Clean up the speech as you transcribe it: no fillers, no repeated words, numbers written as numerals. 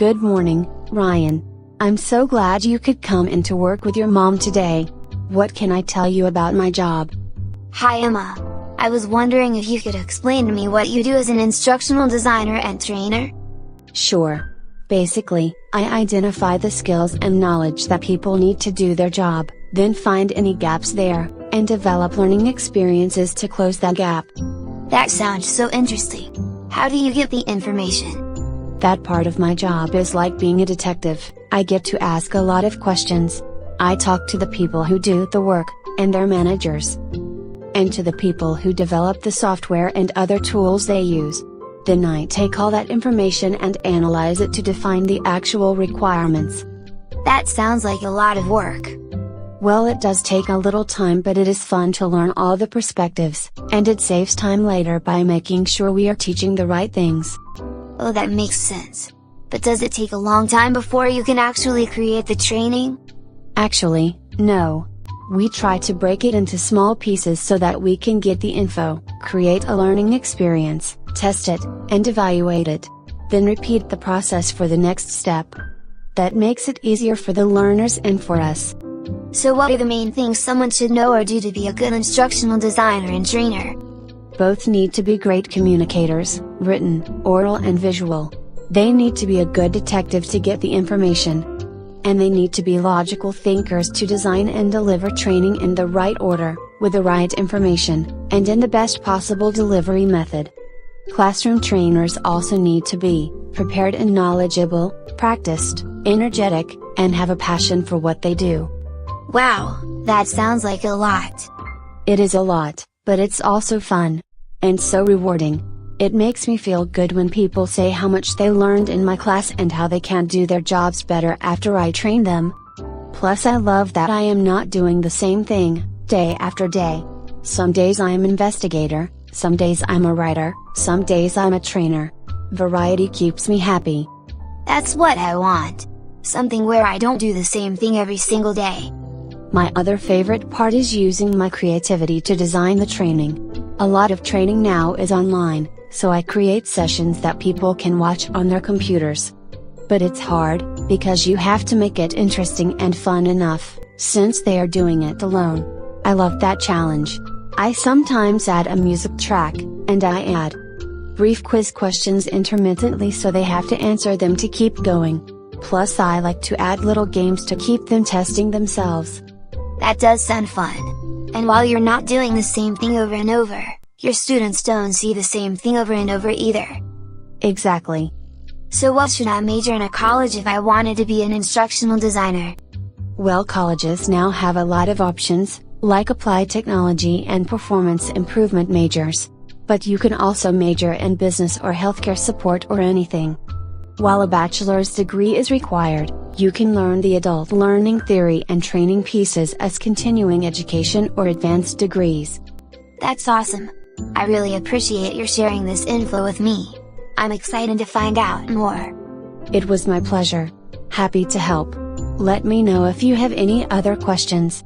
Good morning, Ryan. I'm so glad you could come in to work with your mom today. What can I tell you about my job? Hi Emma. I was wondering if you could explain to me what you do as an instructional designer and trainer? Sure. Basically, I identify the skills and knowledge that people need to do their job, then find any gaps there, and develop learning experiences to close that gap. That sounds so interesting. How do you get the information? That part of my job is like being a detective. I get to ask a lot of questions. I talk to the people who do the work, and their managers. And to the people who develop the software and other tools they use. Then I take all that information and analyze it to define the actual requirements. That sounds like a lot of work. Well, it does take a little time, but it is fun to learn all the perspectives, and it saves time later by making sure we are teaching the right things. Oh, that makes sense. But does it take a long time before you can actually create the training? Actually, no. We try to break it into small pieces so that we can get the info, create a learning experience, test it, and evaluate it. Then repeat the process for the next step. That makes it easier for the learners and for us. So what are the main things someone should know or do to be a good instructional designer and trainer? Both need to be great communicators, written, oral and visual. They need to be a good detective to get the information. And they need to be logical thinkers to design and deliver training in the right order, with the right information, and in the best possible delivery method. Classroom trainers also need to be prepared and knowledgeable, practiced, energetic, and have a passion for what they do. Wow, that sounds like a lot. It is a lot, but it's also fun. And so rewarding. It makes me feel good when people say how much they learned in my class and how they can do their jobs better after I train them. Plus I love that I am not doing the same thing, day after day. Some days I am investigator, some days I'm a writer, some days I'm a trainer. Variety keeps me happy. That's what I want. Something where I don't do the same thing every single day. My other favorite part is using my creativity to design the training. A lot of training now is online, so I create sessions that people can watch on their computers. But it's hard, because you have to make it interesting and fun enough, since they are doing it alone. I love that challenge. I sometimes add a music track, and I add brief quiz questions intermittently so they have to answer them to keep going. Plus I like to add little games to keep them testing themselves. That does sound fun. And while you're not doing the same thing over and over, your students don't see the same thing over and over either. Exactly. So what should I major in a college if I wanted to be an instructional designer? Well, colleges now have a lot of options, like applied technology and performance improvement majors. But you can also major in business or healthcare support or anything. While a bachelor's degree is required, you can learn the adult learning theory and training pieces as continuing education or advanced degrees. That's awesome! I really appreciate your sharing this info with me. I'm excited to find out more. It was my pleasure. Happy to help. Let me know if you have any other questions.